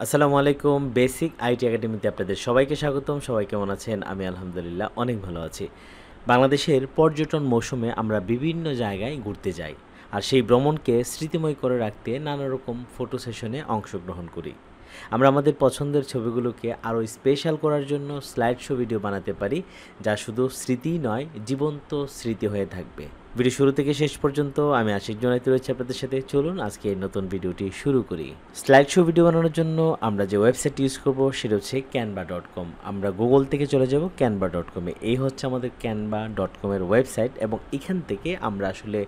আসসালামু আলাইকুম। Basic IT একাডেমিতে আপনাদের সবাইকে স্বাগতম। সবাই কেমন আছেন? আমি আলহামদুলিল্লাহ অনেক ভালো আছি। বাংলাদেশের পর্যটন মৌসুমে আমরা বিভিন্ন জায়গায় ঘুরতে যাই। আর সেই ভ্রমণকে স্মৃতিময় করে রাখতে নানা রকম ফটো সেশনে অংশগ্রহণ করি। আমরা আমাদের পছন্দের ছবিগুলোকে আরও স্পেশাল করার জন্য স্লাইড শো ভিডিও বানাতে পারি, যা শুধু স্মৃতিই নয়, জীবন্ত স্মৃতি হয়ে থাকবে। ভিডিও শুরু থেকে শেষ পর্যন্ত আমি আশিক জনাইতে রয়েছি আপনাদের সাথে। চলুন আজকে এই নতুন ভিডিওটি শুরু করি। স্লাইড শো ভিডিও বানানোর জন্য আমরা যে ওয়েবসাইট ইউজ করব সেটা হচ্ছে canva.com। আমরা গুগল থেকে চলে যাব canva.com-এ। এই হচ্ছে আমাদের canva.com-এর ওয়েবসাইট, এবং এখান থেকে আমরা আসলে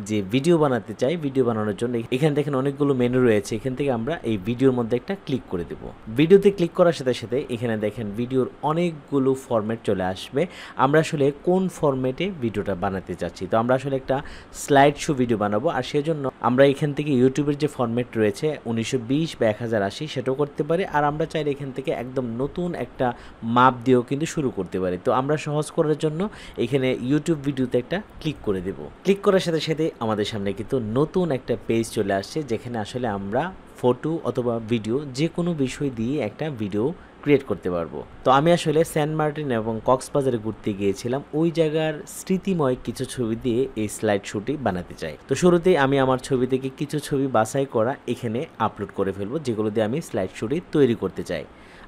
যে ভিডিও বানাতে চাই, ভিডিও বানানোর জন্য এখানে দেখেন অনেকগুলো মেনু রয়েছে। এখান থেকে আমরা এই ভিডিওর মধ্যে একটা ক্লিক করে দেব। ভিডিওতে ক্লিক করার সাথে সাথে এখানে দেখেন ভিডিওর অনেকগুলো ফরম্যাট চলে আসবে। আমরা আসলে কোন ফরম্যাটে ভিডিওটা বানাতে চাচ্ছি। তো আমরা আসলে একটা স্লাইড শো ভিডিও বানাবো, আর সেজন্য আমরা এখান থেকে ইউটিউবের যে ফরম্যাট রয়েছে 1920 বা 1080 সেটাও করতে পারি। আর আমরা চাইলে এখান থেকে একদম নতুন একটা মাপ দিয়েও কিন্তু শুরু করতে পারি। তো আমরা সহজ করার জন্য এখানে ইউটিউব ভিডিওতে একটা ক্লিক করে দেব। ক্লিক করার সাথে সাথে আমাদের সামনে কিন্তু নতুন একটা পেজ চলে আসছে, যেখানে আসলে আমরা ফটো অথবা ভিডিও যে কোনো বিষয় দিয়ে একটা ভিডিও ক্রিয়েট করতে পারবো। তো আমি আসলে সেন্ট মার্টিন এবং কক্সবাজারে ঘুরতে গিয়েছিলাম, ওই জায়গার স্মৃতিময় কিছু ছবি দিয়ে এই স্লাইড শোটি বানাতে চাই। তো শুরুতেই আমি আমার ছবি থেকে কিছু ছবি বাছাই করা এখানে আপলোড করে ফেলবো, যেগুলো দিয়ে আমি স্লাইড শোটি তৈরি করতে চাই।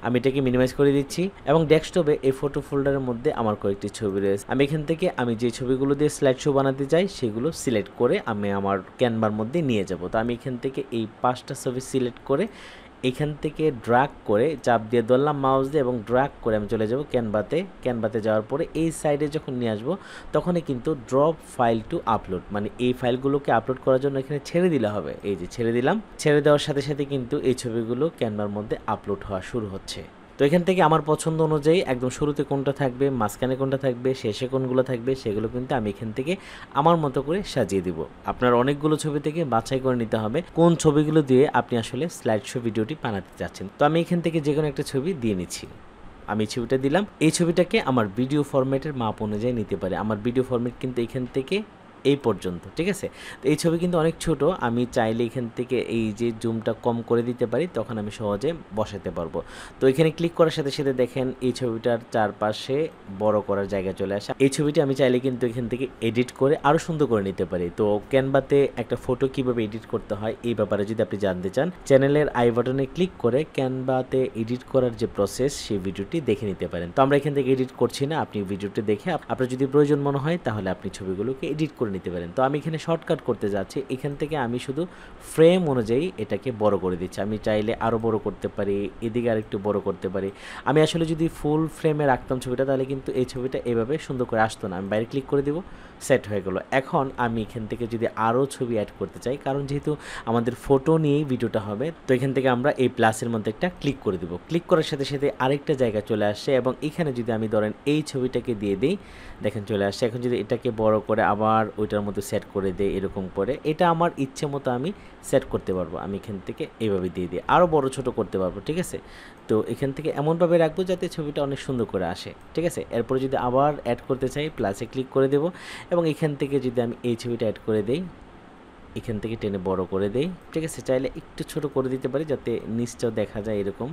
আমি এটাকে মিনিমাইজ করে দিচ্ছি, এবং ডেস্কটপে এই ফটো ফোল্ডারের মধ্যে আমার কয়েকটি ছবি রয়েছে। আমি এখান থেকে আমি যে ছবিগুলো দিয়ে স্লাইড শো বানাতে চাই সেগুলো সিলেক্ট করে আমি আমার ক্যানভার মধ্যে নিয়ে যাব। তো আমি এখান থেকে এই 5টা ছবি সিলেক্ট করে এখান থেকে ড্র্যাগ করে চাপ দিয়ে ধরলাম মাউস দিয়ে, এবং ড্র্যাগ করে আমি চলে যাব ক্যানভাতে যাওয়ার পরে এই সাইডে যখন নিয়ে আসবো তখনই কিন্তু ড্রপ ফাইল টু আপলোড, মানে এই ফাইলগুলোকে আপলোড করার জন্য এখানে ছেড়ে দিলে হবে। এই যে ছেড়ে দিলাম, ছেড়ে দেওয়ার সাথে সাথে কিন্তু এই ছবিগুলো ক্যানভার মধ্যে আপলোড হওয়া শুরু হচ্ছে। তো এখান থেকে আমার পছন্দ অনুযায়ী একদম শুরুতে কোনটা থাকবে, মাঝখানে কোনটা থাকবে, শেষে কোনগুলো থাকবে, সেগুলো কিন্তু আমি এখান থেকে আমার মতো করে সাজিয়ে দিব। আপনার অনেকগুলো ছবি থেকে বাছাই করে নিতে হবে কোন ছবিগুলো দিয়ে আপনি আসলে স্লাইড শো ভিডিওটি বানাতে চাচ্ছেন। তো আমি এখান থেকে যে কোনো একটা ছবি দিয়ে নিচ্ছি। আমি ছবিটা দিলাম। এই ছবিটাকে আমার ভিডিও ফরম্যাটের মাপ অনুযায়ী নিতে পারে। আমার ভিডিও ফরম্যাট কিন্তু এখান থেকে এই পর্যন্ত, ঠিক আছে। তো এই ছবি কিন্তু অনেক ছোট, আমি চাইলে এখান থেকে এই যে জুমটা কম করে দিতে পারি, তখন আমি সহজে বসাতে পারবো। তো এখানে ক্লিক করার সাথে সাথে দেখেন এই ছবিটার চারপাশে বড় করার জায়গা চলে আসে। এই ছবিটি আমি চাইলে কিন্তু এখান থেকে এডিট করে আরও সুন্দর করে নিতে পারি। তো ক্যানভাতে একটা ফটো কিভাবে এডিট করতে হয় এই ব্যাপারে যদি আপনি জানতে চান, চ্যানেলের আই বাটনে ক্লিক করে ক্যানভাতে এডিট করার যে প্রসেস সেই ভিডিওটি দেখে নিতে পারেন। তো আমরা এখান থেকে এডিট করছি না, আপনি ভিডিওটি দেখে আপনার যদি প্রয়োজন মনে হয় তাহলে আপনি ছবিগুলোকে এডিট করে নিতে পারেন। তো আমি এখানে শর্টকাট করতে যাচ্ছি, এখান থেকে আমি শুধু ফ্রেম অনুযায়ী এটাকে বড় করে দিচ্ছি। আমি চাইলে আরও বড় করতে পারি, এদিকে আরেকটু বড় করতে পারি। আমি আসলে যদি ফুল ফ্রেমে রাখতাম ছবিটা, তাহলে কিন্তু এই ছবিটা এভাবে সুন্দর করে আসতো না। আমি বাইরে ক্লিক করে দিব, সেট হয়ে গেল। এখন আমি এখান থেকে যদি আরও ছবি অ্যাড করতে চাই, কারণ যেহেতু আমাদের ফটো নিয়েই ভিডিওটা হবে, তো এখান থেকে আমরা এই প্লাসের মধ্যে একটা ক্লিক করে দিব। ক্লিক করার সাথে সাথে আরেকটা জায়গা চলে আসে, এবং এখানে যদি আমি ধরেন এই ছবিটাকে দিয়ে দিই, দেখেন চলে আসছে। এখন যদি এটাকে বড় করে আবার ওইটার মধ্যে সেট করে দেই এরকম করে, এটা আমার ইচ্ছে মতো আমি সেট করতে পারবো। আমি এখান থেকে এইভাবে দিয়ে দিই, আরও বড় ছোট করতে পারবো, ঠিক আছে। তো এখান থেকে এমনভাবে রাখবো যাতে ছবিটা অনেক সুন্দর করে আসে, ঠিক আছে। এরপরে যদি আবার অ্যাড করতে চাই, প্লাসে ক্লিক করে দেব, এবং এখান থেকে যদি আমি এই ছবিটা অ্যাড করে দেই, এখান থেকে টেনে বড় করে দেই, ঠিক আছে। চাইলে একটু ছোট করে দিতে পারি যাতে নিচটাও দেখা যায় এরকম।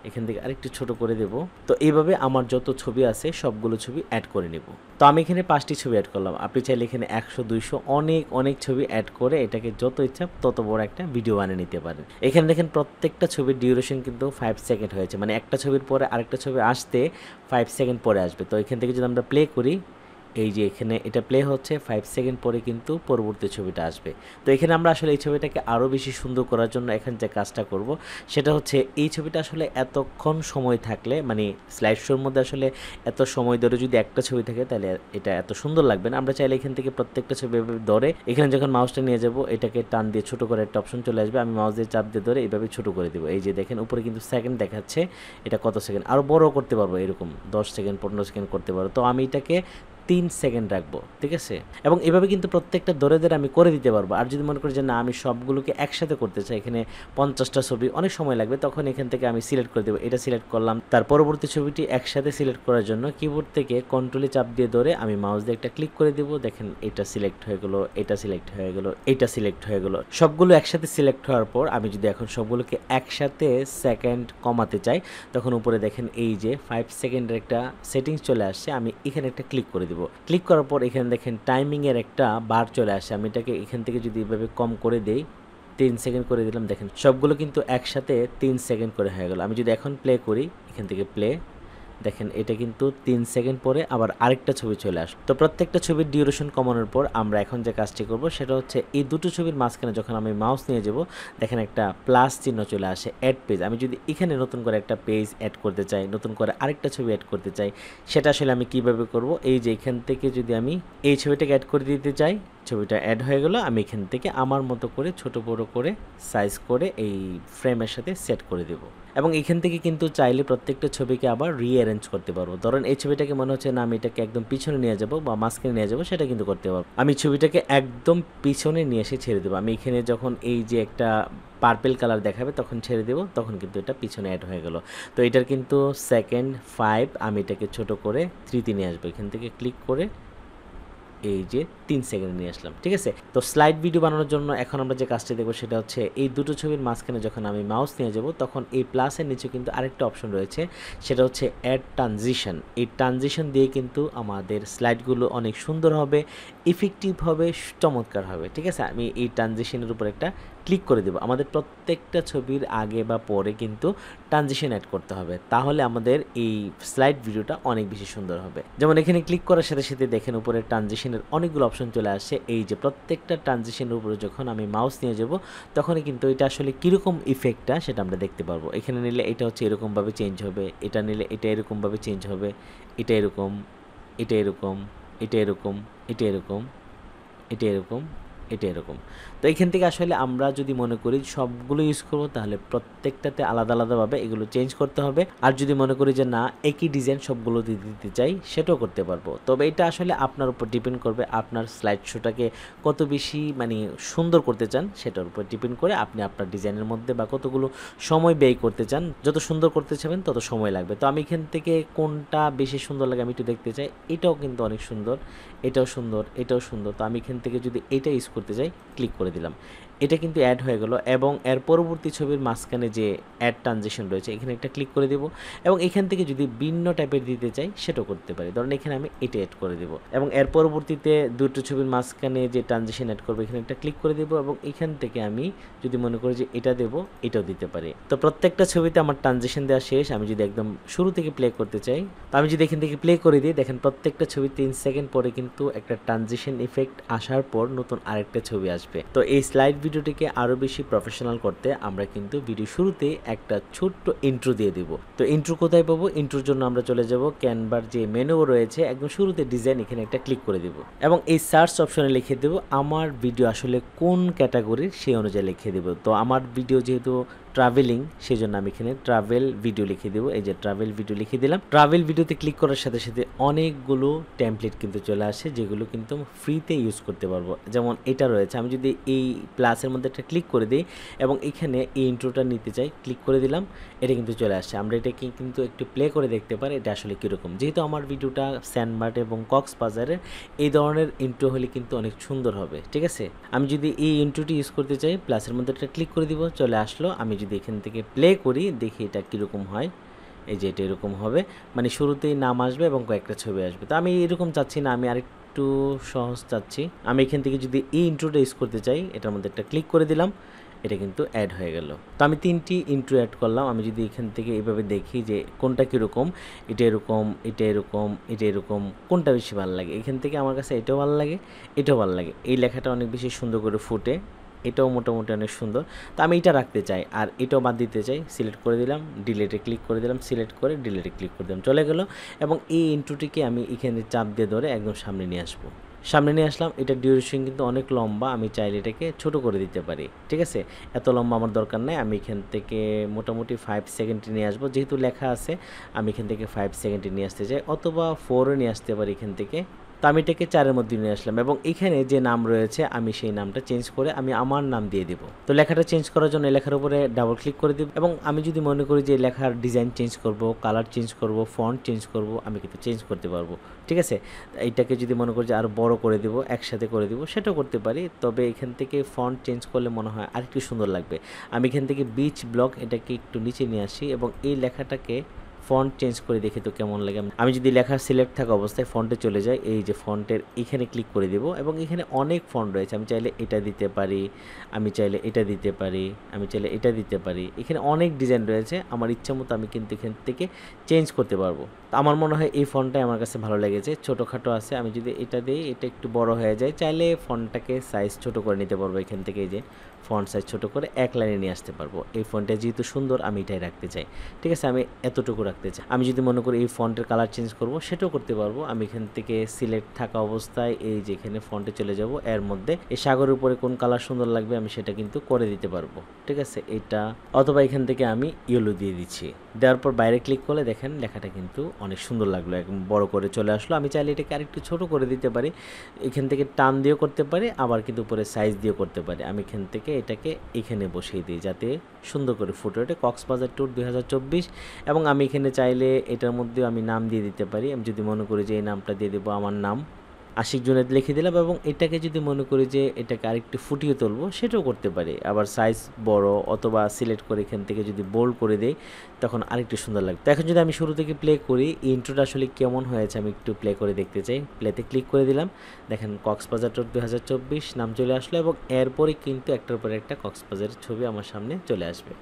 এখান থেকে আরেকটু ছোট করে দেব। তো এইভাবে আমার যত ছবি আছে সবগুলো ছবি অ্যাড করে নেব। তো আমি এখানে 5টি ছবি অ্যাড করলাম। আপনি চাইলে এখানে 100 200 অনেক ছবি অ্যাড করে এটাকে যত ইচ্ছা তত বড় একটা ভিডিও বানিয়ে নিতে পারেন। এখানে দেখেন প্রত্যেকটা ছবির ডিউরেশন কিন্তু 5 সেকেন্ড হয়েছে, মানে একটা ছবির পরে আরেকটা ছবি আসতে 5 সেকেন্ড পরে আসবে। তো এখান থেকে যদি আমরা প্লে করি, এই যে এখানে এটা প্লে হচ্ছে, 5 সেকেন্ড পরে কিন্তু পরবর্তী ছবিটা আসবে। তো এখানে আমরা আসলে এই ছবিটাকে আরও বেশি সুন্দর করার জন্য এখানে যে কাজটা করব সেটা হচ্ছে, এই ছবিটা আসলে এতক্ষণ সময় থাকলে, মানে স্লাইড শোর মধ্যে আসলে এত সময় ধরে যদি একটা ছবি থাকে তাহলে এটা এত সুন্দর লাগবে না। আমরা চাইলে এখান থেকে প্রত্যেকটা ছবি ধরে এখানে যখন মাউসটা নিয়ে যাব, এটাকে টান দিয়ে ছোটো করে একটা অপশন চলে আসবে। আমি মাউস দিয়ে চাপ দিয়ে ধরে এইভাবে ছোটো করে দেবো। এই যে দেখেন উপরে কিন্তু সেকেন্ড দেখাচ্ছে, এটা কত সেকেন্ড, আরও বড় করতে পারবো, এরকম 10 সেকেন্ড 15 সেকেন্ড করতে পারবো। তো আমি এটাকে 3 সেকেন্ড রাখবো, ঠিক আছে? এবং এভাবে কিন্তু প্রত্যেকটা ধরে আমি করে দিতে পারবো। আর যদি মনে করি যে না আমি সবগুলোকে একসাথে করতে চাই, এখানে 50টা ছবি অনেক সময় লাগবে, তখন এখান থেকে আমি সিলেক্ট করে দেবো। এটা সিলেক্ট করলাম, তার পরবর্তী ছবিটি একসাথে সিলেক্ট করার জন্য কিবোর্ড থেকে কন্ট্রোলে চাপ দিয়ে ধরে আমি মাউস দিয়ে একটা ক্লিক করে দেবো। দেখেন এটা সিলেক্ট হয়ে গেলো, এটা সিলেক্ট হয়ে গেলো, এটা সিলেক্ট হয়ে গেলো। সবগুলো একসাথে সিলেক্ট হওয়ার পর আমি যদি এখন সবগুলোকে একসাথে সেকেন্ড কমাতে চাই, তখন উপরে দেখেন এই যে 5 সেকেন্ডের একটা সেটিংস চলে আসছে। আমি এখানে একটা ক্লিক করে দিব। ক্লিক করার পর এখানে দেখেন টাইমিংয়ের একটা বার চলে আসে। আমি এটাকে এখান থেকে যদি এভাবে কম করে দেই, 3 সেকেন্ড করে দিলাম, দেখেন সবগুলো কিন্তু একসাথে 3 সেকেন্ড করে হয়ে গেল। আমি যদি এখন প্লে করি, এখান থেকে প্লে, দেখেন এটা কিন্তু 3 সেকেন্ড পরে আবার আরেকটা ছবি চলে আসে। তো প্রত্যেকটা ছবির ডিউরেশন কমানোর পর আমরা এখন যে কাজটি করব সেটা হচ্ছে এই দুটো ছবির মাঝখানে যখন আমি মাউস নিয়ে যাব, দেখেন একটা প্লাস চিহ্ন চলে আসে, অ্যাড পেজ। আমি যদি এখানে নতুন করে একটা পেজ অ্যাড করতে চাই, নতুন করে আরেকটা ছবি অ্যাড করতে চাই, সেটা আসলে আমি কিভাবে করব? এই যে এখান থেকে যদি আমি এই ছবিটাকে অ্যাড করে দিতে চাই, ছবিটা অ্যাড হয়ে গেল। আমি এখান থেকে আমার মতো করে ছোট বড় করে সাইজ করে এই ফ্রেমের সাথে সেট করে দেব। এবং এখান থেকে কিন্তু চাইলে প্রত্যেকটা ছবিকে আবার রিঅ্যারেঞ্জ করতে পারবো। ধরেন এই ছবিটাকে মনে হচ্ছে না আমি এটাকে একদম পিছনে নিয়ে যাব বা মাঝখানে নিয়ে যাব, সেটা কিন্তু করতে পারবো। আমি ছবিটাকে একদম পিছনে নিয়ে এসে ছেড়ে দেবো। আমি এখানে যখন এই যে একটা পার্পেল কালার দেখাবে তখন ছেড়ে দেবো, তখন কিন্তু এটা পিছনে অ্যাড হয়ে গেল। তো এটার কিন্তু সেকেন্ড 5, আমি এটাকে ছোট করে 3-তে নিয়ে আসবো। এখান থেকে ক্লিক করে এই যে 3 সেকেন্ড নিয়ে আসলাম, ঠিক আছে? তো স্লাইড ভিডিও বানানোর জন্য এখন আমরা যে কাজটি দেখবো সেটা হচ্ছে এই দুটো ছবির মাঝখানে যখন আমি মাউস নিয়ে যাব, তখন এই প্লাসের নিচে কিন্তু আরেকটা অপশন রয়েছে, সেটা হচ্ছে অ্যাড ট্রানজিশন। এই ট্রানজিশন দিয়ে কিন্তু আমাদের স্লাইডগুলো অনেক সুন্দর হবে, ইফেক্টিভ হবে, চমৎকার হবে, ঠিক আছে? আমি এই ট্রানজিশনের উপর একটা ক্লিক করে দেবো। আমাদের প্রত্যেকটা ছবির আগে বা পরে কিন্তু ট্রানজিশন অ্যাড করতে হবে, তাহলে আমাদের এই স্লাইড ভিডিওটা অনেক বেশি সুন্দর হবে। যেমন এখানে ক্লিক করার সাথে সাথে দেখেন উপরে ট্রানজিশনের অনেকগুলো অপশন চলে আসে। এই যে প্রত্যেকটা ট্রানজিশনের উপরে যখন আমি মাউস নিয়ে যাব, তখনই কিন্তু এটা আসলে কীরকম ইফেক্টটা সেটা আমরা দেখতে পারবো। এখানে নিলে এটা হচ্ছে এরকমভাবে চেঞ্জ হবে, এটা নিলে এটা এরকমভাবে চেঞ্জ হবে, এটা এরকম, এটা এরকম, এটা এরকম, এটা এরকম, এটা এরকম, এটা এরকম। তো এখান থেকে আসলে আমরা যদি মনে করি সবগুলো ইউজ করবো, তাহলে প্রত্যেকটাতে আলাদা আলাদাভাবে এগুলো চেঞ্জ করতে হবে। আর যদি মনে করি যে না একই ডিজাইন সবগুলো দিতে চাই, সেটাও করতে পারবো। তবে এটা আসলে আপনার উপর ডিপেন্ড করবে, আপনার স্লাইড শোটাকে কত বেশি সুন্দর করতে চান সেটার উপর ডিপেন্ড করে আপনি আপনার ডিজাইনের মধ্যে বা কতগুলো সময় ব্যয় করতে চান। যত সুন্দর করতে চাবেন তত সময় লাগবে। তো আমি এখান থেকে কোনটা বেশি সুন্দর লাগে আমি একটু দেখতে চাই। এটাও কিন্তু অনেক সুন্দর, এটাও সুন্দর, এটাও সুন্দর। তো আমি এখান থেকে যদি এটা ইউজ করতে চাই, ক্লিক করে দিলাম, এটা কিন্তু অ্যাড হয়ে গেল। এবং এর পরবর্তী ছবির মাঝখানে যে অ্যাড ট্রানজিশন রয়েছে, এখানে একটা ক্লিক করে দেব। এবং এখান থেকে যদি ভিন্ন টাইপের দিতে চাই সেটাও করতে পারি। ধরেন এখানে আমি এটা অ্যাড করে দেব। এবং এর পরবর্তীতে দুটো ছবির মাঝখানে যে ট্রানজিশন অ্যাড করবো, এখানে একটা ক্লিক করে দেব। এবং এখান থেকে আমি যদি মনে করি যে এটা দেব, এটাও দিতে পারি। তো প্রত্যেকটা ছবিতে আমার ট্রানজিশন দেওয়া শেষ। আমি যদি একদম শুরু থেকে প্লে করতে চাই, তো আমি যদি এখান থেকে প্লে করে দিই, দেখেন প্রত্যেকটা ছবি 3 সেকেন্ড পরে কিন্তু একটা ট্রানজিশন ইফেক্ট আসার পর নতুন আরেকটা ছবি আসবে। তো এই স্লাইড ভিডিওটিকে আরও বেশি প্রফেশনাল করতে আমরা কিন্তু ভিডিও শুরুতে একটা ছোট্ট ইন্ট্রো দিয়ে দেব। তো ইন্ট্রো কোথায় পাবো? ইন্ট্রোর জন্য আমরা চলে যাব ক্যানভার যে মেনু রয়েছে, একদম শুরুতে ডিজাইন, এখানে একটা ক্লিক করে দেব। এবং এই সার্চ অপশনে লিখে দেব আমার ভিডিও আসলে কোন ক্যাটাগরির সেই অনুযায়ী লিখে দেব। তো আমার ভিডিও যেহেতু ট্রাভেলিং, সেই জন্য আমি এখানে ট্রাভেল ভিডিও লিখে দেবো। এই যে ট্রাভেল ভিডিও লিখে দিলাম। ট্রাভেল ভিডিওতে ক্লিক করার সাথে সাথে অনেকগুলো টেমপ্লেট কিন্তু চলে আসে, যেগুলো কিন্তু ফ্রিতে ইউজ করতে পারবো। যেমন এটা রয়েছে, আমি যদি এই প্লাসের মধ্যে একটা ক্লিক করে দিই এবং এখানে এই ইন্ট্রোটা নিতে চাই, ক্লিক করে দিলাম, এটা কিন্তু চলে আসছে। আমরা এটাকে কিন্তু একটু প্লে করে দেখতে পারি এটা আসলে কীরকম। যেহেতু আমার ভিডিওটা সেন্টমার্ট এবং কক্সবাজারের, এই ধরনের ইন্ট্রো হলে কিন্তু অনেক সুন্দর হবে, ঠিক আছে? আমি যদি এই ইন্ট্রোটি ইউজ করতে চাই, প্লাসের মধ্যে একটা ক্লিক করে দিব, চলে আসলো। আমি যদি এখান থেকে প্লে করি, দেখি এটা কীরকম হয়। এই যে এটা এরকম হবে, শুরুতেই নাম আসবে এবং কয়েকটা ছবি আসবে। তো আমি এরকম চাচ্ছি না, আমি আরেকটু সহজ চাচ্ছি। আমি এখান থেকে যদি এই ইন্ট্রোটা ইউজ করতে চাই, এটার মধ্যে একটা ক্লিক করে দিলাম, এটা কিন্তু অ্যাড হয়ে গেল। তো আমি 3টি ইন্ট্রো অ্যাড করলাম। আমি যদি এখান থেকে এইভাবে দেখি যে কোনটা কীরকম, এটা এরকম, এটা এরকম, এটা এরকম, কোনটা বেশি ভালো লাগে, এখান থেকে আমার কাছে এটাও ভালো লাগে, এটাও ভালো লাগে। এই লেখাটা অনেক বেশি সুন্দর করে ফুটে, এটাও মোটামুটি অনেক সুন্দর। তো আমি এটা রাখতে চাই, আর এটাও বাদ দিতে চাই। সিলেক্ট করে দিলাম, ডিলেটে ক্লিক করে দিলাম, সিলেক্ট করে ডিলেটে ক্লিক করে দিলাম, চলে গেল। এবং এই ইন্ট্রোটিকে আমি এখানে চাপ দিয়ে ধরে একদম সামনে নিয়ে আসবো। সামনে নিয়ে আসলাম। এটা ডিউরেশন কিন্তু অনেক লম্বা, আমি চাইলে এটাকে ছোট করে দিতে পারি, ঠিক আছে? এত লম্বা আমার দরকার নেই। আমি এখান থেকে মোটামুটি 5 সেকেন্ডে নিয়ে আসবো, যেহেতু লেখা আছে আমি এখান থেকে 5 সেকেন্ডে নিয়ে আসতে চাই, অথবা 4 নিয়ে আসতে পারি এখান থেকে, আমি এটাকে 4 এর মধ্যে নিয়ে আসলাম এবং এখানে যে নাম রয়েছে আমি সেই নামটা চেঞ্জ করে আমি আমার নাম দিয়ে দেব। তো লেখাটা চেঞ্জ করার জন্য লেখার উপরে ডাবল ক্লিক করে দেব এবং আমি যদি মনে করি যে লেখার ডিজাইন চেঞ্জ করব, কালার চেঞ্জ করব, ফন্ট চেঞ্জ করব, আমি কিন্তু চেঞ্জ করতে পারবো। ঠিক আছে, এইটাকে যদি মনে করি যে আরও বড় করে দেব, একসাথে করে দেব, সেটাও করতে পারি। তবে এখান থেকে ফন্ট চেঞ্জ করলে মনে হয় আরেকটু সুন্দর লাগবে। আমি এখান থেকে বিচ ব্লক এটাকে একটু নিচে নিয়ে আসি এবং এই লেখাটাকে ফন্ট চেঞ্জ করে দেখি তো কেমন লাগে। আমি যদি লেখা সিলেক্ট থাকা অবস্থায় ফন্টে চলে যাই, এই যে ফন্টের এখানে ক্লিক করে দেব এবং এখানে অনেক ফন্ট রয়েছে। আমি চাইলে এটা দিতে পারি, আমি চাইলে এটা দিতে পারি, আমি চাইলে এটা দিতে পারি। এখানে অনেক ডিজাইন রয়েছে, আমার ইচ্ছা মতো আমি কিন্তু এখান থেকে চেঞ্জ করতে পারবো। তো আমার মনে হয় এই ফন্টটাই আমার কাছে ভালো লেগেছে, ছোটোখাটো আছে। আমি যদি এটা দিই, এটা একটু বড় হয়ে যায়, চাইলে ফন্টটাকে সাইজ ছোট করে নিতে পারবো। এখান থেকে এই যে ফন্ট সাইজ ছোটো করে এক লাইনে নিয়ে আসতে পারবো। এই ফন্টটা যেহেতু সুন্দর আমি এটাই রাখতে চাই। ঠিক আছে, আমি এতটুকু রাখতে চাই। আমি যদি মনে করি এই ফন্টের কালার চেঞ্জ করব, সেটাও করতে পারবো। আমি এখান থেকে সিলেক্ট থাকা অবস্থায় এই যে এখানে ফন্টে চলে যাব, এর মধ্যে এই সাগরের উপরে কোন কালার সুন্দর লাগবে আমি সেটা কিন্তু করে দিতে পারবো। ঠিক আছে, এটা অথবা এখান থেকে আমি ইয়েলো দিয়ে দিচ্ছি। দেওয়ার পর বাইরে ক্লিক করলে দেখেন লেখাটা কিন্তু অনেক সুন্দর লাগলো, একদম বড় করে চলে আসলো। আমি চাইলে এটাকে আরেকটু ছোট করে দিতে পারি, এখান থেকে টান দিয়েও করতে পারি, আবার কিন্তু উপরে সাইজ দিয়েও করতে পারি। আমি এখান থেকে এটাকে এখানে বসিয়ে দিই যাতে সুন্দর করে ফুটে ওঠে কক্সবাজার ট্যুর 2024। এবং আমি এখানে চাইলে এটার মধ্যে আমি নাম দিয়ে দিতে পারি। আমি যদি মনে করি যে এই নামটা দিয়ে দেবো আমার নাম আশিক জুনেদ লিখে দিলাম এবং এটাকে যদি মনে করি যে এটাকে আরেকটু ফুটিয়ে তুলবো সেটাও করতে পারি। আবার সাইজ বড় অথবা সিলেক্ট করে এখান থেকে যদি বোল্ড করে দেই তখন আরেকটু সুন্দর লাগবে। তো এখন যদি আমি শুরু থেকে প্লে করি, ইন্ট্রোটা আসলে কেমন হয়েছে আমি একটু প্লে করে দেখতে চাই। প্লেতে ক্লিক করে দিলাম, দেখেন কক্সবাজার ট্যুর 2024 নাম চলে আসলো এবং এরপরে কিন্তু একটার পর একটা কক্সবাজারের ছবি আমার সামনে চলে আসবে।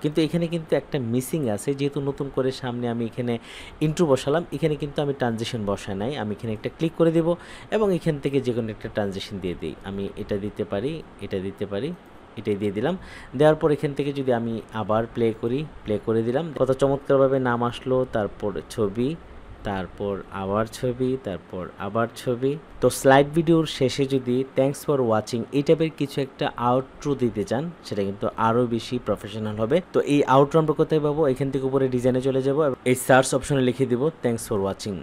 কিন্তু এখানে কিন্তু একটা মিসিং আছে, যেহেতু নতুন করে সামনে আমি এখানে ইন্ট্রো বসালাম, এখানে কিন্তু আমি ট্রানজিশন বসাই নাই। আমি এখানে একটা ক্লিক করে দেব এবং এখান থেকে যে কোনো একটা ট্রানজিশন দিয়ে দিই। আমি এটা দিতে পারি, এটা দিতে পারি, এটাই দিয়ে দিলাম। দেওয়ার পর এখান থেকে যদি আমি আবার প্লে করি, প্লে করে দিলাম, কত চমৎকারভাবে নাম আসলো, তারপর ছবি, তারপর আবার ছবি, তারপর আবার ছবি। তো স্লাইড ভিডিওর শেষে যদি থ্যাঙ্কস ফর ওয়াচিং এই টাইপের কিছু একটা আউটরো দিতে চান সেটা কিন্তু আরও বেশি প্রফেশনাল হবে। তো এই আউটরো আমরা কোথায় পাবো? এখান থেকে উপরে ডিজাইনে চলে যাব, এই সার্চ অপশনে লিখে দিব থ্যাঙ্কস ফর ওয়াচিং।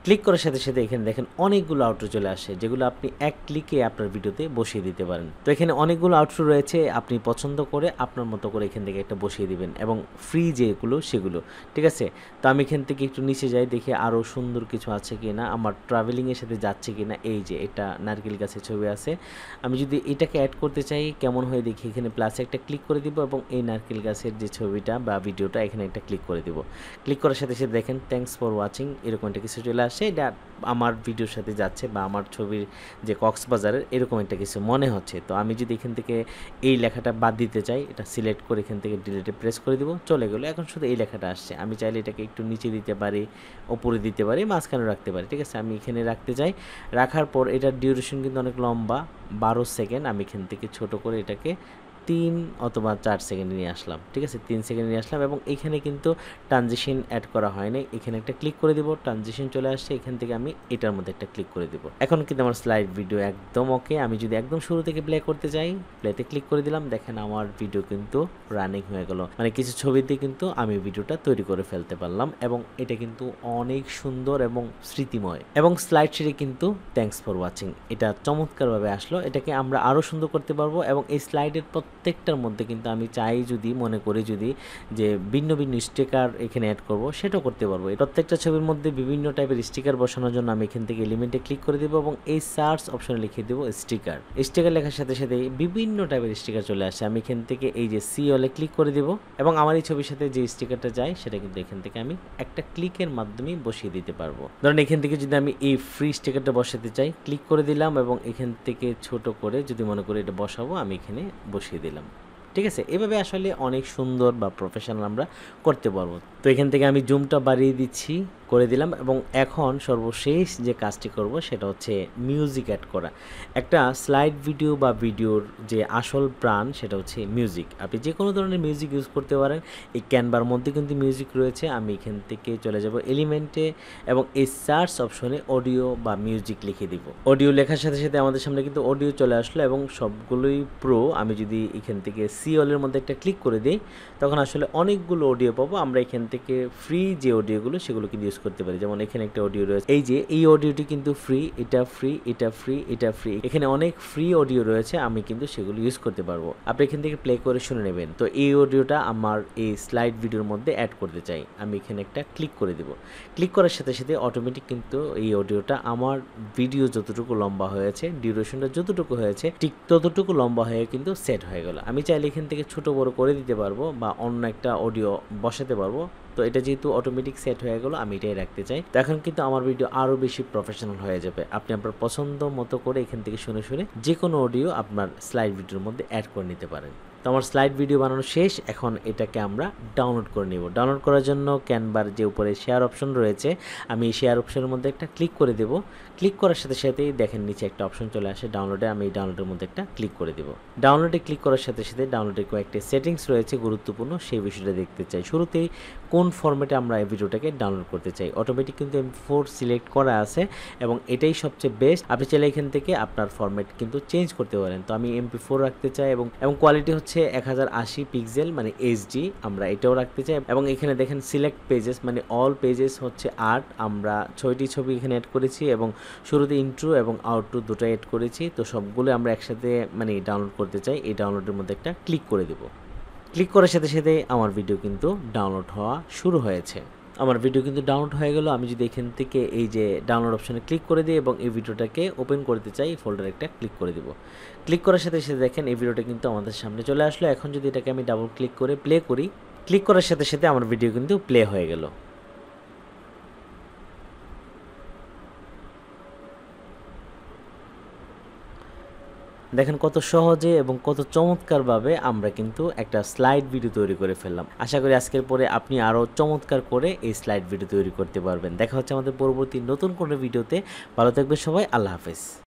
ক্লিক করার সাথে সাথে এখানে দেখেন অনেকগুলো আউটরো চলে আসে, যেগুলো আপনি এক ক্লিকে আপনার ভিডিওতে বসিয়ে দিতে পারেন। তো এখানে অনেকগুলো আউটরো রয়েছে, আপনি পছন্দ করে আপনার মতো করে এখান থেকে একটা বসিয়ে দিবেন এবং ফ্রি যেগুলো সেগুলো। ঠিক আছে, তো আমি এখান থেকে একটু নিচে যাই, দেখি আরও সুন্দর কিছু আছে কি না, আমার ট্রাভেলিংয়ের সাথে যাচ্ছে কি না। এই যে এটা নারকেল গাছের ছবি আছে, আমি যদি এটাকে অ্যাড করতে চাই কেমন হয় দেখি, এখানে প্লাসে একটা ক্লিক করে দিব এবং এই নারকেল গাছের যে ছবিটা বা ভিডিওটা এখানে একটা ক্লিক করে দিব। ক্লিক করার সাথে সাথে দেখেন থ্যাঙ্কস ফর ওয়াচিং এরকম একটা কিছু চলে আসে। এটা আমার ভিডিওর সাথে যাচ্ছে বা আমার ছবির যে কক্সবাজারের এরকম একটা কিছু মনে হচ্ছে। তো আমি যদি এখান থেকে এই লেখাটা বাদ দিতে চাই, এটা সিলেক্ট করে এখান থেকে ডিলিটে প্রেস করে দিব, চলে গেলো। এখন শুধু এই লেখাটা আসছে, আমি চাইলে এটাকে একটু নিচে দিতে পারি, ওপরে দিতে পারি, মাঝখানে রাখতে পারি। ঠিক আছে, আমি এখানে রাখতে চাই। রাখার পর এটার ডিউরেশন কিন্তু অনেক লম্বা, 12 সেকেন্ড। আমি এখান থেকে ছোট করে এটাকে 3 অথবা 4 সেকেন্ডে নিয়ে আসলাম। ঠিক আছে, 3 সেকেন্ডে নিয়ে আসলাম এবং এখানে কিন্তু ট্রানজিশন অ্যাড করা হয় নাই। এখানে একটা ক্লিক করে দিব, ট্রানজিশন চলে আসছে, এখান থেকে আমি এটার মধ্যে একটা ক্লিক করে দিব। এখন কিন্তু আমার স্লাইড ভিডিও একদম ওকে। আমি যদি একদম শুরু থেকে প্লে করতে চাই, প্লেতে ক্লিক করে দিলাম, দেখেন আমার ভিডিও কিন্তু রানিং হয়ে গেল। মানে কিছু ছবি দিয়ে কিন্তু আমি ভিডিওটা তৈরি করে ফেলতে পারলাম এবং এটা কিন্তু অনেক সুন্দর এবং স্মৃতিময়। এবং স্লাইড শেয়ারে কিন্তু থ্যাঙ্কস ফর ওয়াচিং এটা চমৎকারভাবে আসলো। এটাকে আমরা আরও সুন্দর করতে পারবো এবং এই স্লাইডের প্রত্যেকটার মধ্যে কিন্তু আমি চাই যদি মনে করি যদি যে ভিন্ন ভিন্ন স্টিকার এখানে অ্যাড করব সেটাও করতে পারবো। এই প্রত্যেকটা ছবির মধ্যে বিভিন্ন টাইপের স্টিকার বসানোর জন্য আমি এখান থেকে এলিমেন্টে ক্লিক করে দেবো এবং এই সার্চ অপশনে লিখে দেবো স্টিকার। স্টিকার লেখার সাথে সাথে বিভিন্ন টাইপের স্টিকার চলে আসে। আমি এখান থেকে এই যে সি অলে ক্লিক করে দেবো এবং আমার এই ছবির সাথে যে স্টিকারটা যায় সেটা কিন্তু এখান থেকে আমি একটা ক্লিকের মাধ্যমে বসিয়ে দিতে পারবো। ধরেন এখান থেকে যদি আমি এই ফ্রি স্টিকারটা বসাতে চাই, ক্লিক করে দিলাম এবং এখান থেকে ছোট করে যদি মনে করি এটা বসাবো, আমি এখানে বসিয়ে দিলাম। ঠিক আছে, এভাবে আসলে অনেক সুন্দর বা প্রফেশনাল আমরা করতে পারবো। তো এখান থেকে আমি জুমটা বাড়িয়ে দিচ্ছি, করে দিলাম এবং এখন সর্বশেষ যে কাজটি করব সেটা হচ্ছে মিউজিক অ্যাড করা। একটা স্লাইড ভিডিও বা ভিডিওর যে আসল প্রাণ সেটা হচ্ছে মিউজিক। আপনি যে কোনো ধরনের মিউজিক ইউজ করতে পারেন। এই ক্যানভার মধ্যে কিন্তু মিউজিক রয়েছে। আমি এখান থেকে চলে যাব এলিমেন্টে এবং এই সার্চ অপশনে অডিও বা মিউজিক লিখে দিব। অডিও লেখার সাথে সাথে আমাদের সামনে কিন্তু অডিও চলে আসলো এবং সবগুলোই প্রো। আমি যদি এখান থেকে সি অলের মধ্যে একটা ক্লিক করে দিই তখন আসলে অনেকগুলো অডিও পাবো। আমরা এখান থেকে ফ্রি যে অডিওগুলো সেগুলো কিন্তু ইউজ করতে পারি। যেমন এখানে একটা অডিও রয়েছে, এই যে এই অডিওটি কিন্তু ফ্রি, এটা ফ্রি, এটা ফ্রি, এটা ফ্রি, এখানে অনেক ফ্রি অডিও রয়েছে, আমি কিন্তু সেগুলো ইউজ করতে পারবো। আপনি এখান থেকে প্লে করে শুনে নেবেন। তো এই অডিওটা আমার এই স্লাইড ভিডিওর মধ্যে অ্যাড করতে চাই, আমি এখানে একটা ক্লিক করে দেব। ক্লিক করার সাথে সাথে অটোমেটিক কিন্তু এই অডিওটা আমার ভিডিও যতটুকু লম্বা হয়েছে, ডিউরেশনটা যতটুকু হয়েছে ঠিক ততটুকু লম্বা হয়ে কিন্তু সেট হয়ে গেল। আমি চাইলে এখান থেকে ছোট বড় করে দিতে পারবো বা অন্য একটা অডিও বসাতে পারবো। তো এটা যেহেতু অটোমেটিক সেট হয়ে গেল, আমি এটাই রাখতে চাই। তো এখন কিন্তু আমার ভিডিও আরও বেশি প্রফেশনাল হয়ে যাবে। আপনি আপনার পছন্দ মতো করে এখান থেকে শুনে শুনে যে কোনো অডিও আপনার স্লাইড ভিডিওর মধ্যে অ্যাড করে নিতে পারেন। তো আমার স্লাইড ভিডিও বানানো শেষ, এখন এটাকে আমরা ডাউনলোড করে নেব। ডাউনলোড করার জন্য ক্যানভার যে উপরে শেয়ার অপশন রয়েছে, আমি এই শেয়ার অপশনের মধ্যে একটা ক্লিক করে দেব। ক্লিক করার সাথে সাথেই দেখেন নিচে একটা অপশন চলে আসে ডাউনলোডে, আমি এই ডাউনলোডের মধ্যে একটা ক্লিক করে দেব। ডাউনলোডে ক্লিক করার সাথে সাথে ডাউনলোডের কয়েকটি সেটিংস রয়েছে গুরুত্বপূর্ণ, সেই বিষয়টা দেখতে চাই। শুরুতেই কোন ফরম্যাটে আমরা এই ভিডিওটাকে ডাউনলোড করতে চাই। অটোমেটিক কিন্তু MP4 সিলেক্ট করা আছে এবং এটাই সবচেয়ে বেস্ট। আপনি চাইলে এখান থেকে আপনার ফরম্যাট কিন্তু চেঞ্জ করতে পারেন। তো আমি MP4 রাখতে চাই এবং কোয়ালিটি হচ্ছে 1080 পিক্সেল মানে HD, আমরা এটাও রাখতে চাই। এবং এখানে দেখেন সিলেক্ট পেজেস মানে অল পেজেস হচ্ছে 8, আমরা 6টি ছবি এখানে অ্যাড করেছি এবং শুরুতে ইন্ট্রো এবং আউটরো দুটো অ্যাড করেছি। তো সবগুলো আমরা একসাথে ডাউনলোড করতে চাই। এই ডাউনলোডের মধ্যে একটা ক্লিক করে দেব। ক্লিক করার সাথে সাথে আমার ভিডিও কিন্তু ডাউনলোড হওয়া শুরু হয়েছে। আমার ভিডিও কিন্তু ডাউনলোড হয়ে গেল। আমি যদি এখান থেকে এই যে ডাউনলোড অপশানে ক্লিক করে দিই এবং এই ভিডিওটাকে ওপেন করতে চাই, ফোল্ডারে একটা ক্লিক করে দেব। ক্লিক করার সাথে সাথে দেখেন এই ভিডিওটা কিন্তু আমাদের সামনে চলে আসলো। এখন যদি এটাকে আমি ডাবল ক্লিক করে প্লে করি, ক্লিক করার সাথে সাথে আমার ভিডিও কিন্তু প্লে হয়ে গেল। দেখেন কত সহজে এবং কত চমৎকারভাবে আমরা কিন্তু একটা স্লাইড ভিডিও তৈরি করে ফেললাম। আশা করি আজকের পরে আপনি আরও চমৎকার করে এই স্লাইড ভিডিও তৈরি করতে পারবেন। দেখা হচ্ছে আমাদের পরবর্তী নতুন কোনো ভিডিওতে। ভালো থাকবেন সবাই, আল্লাহ হাফেজ।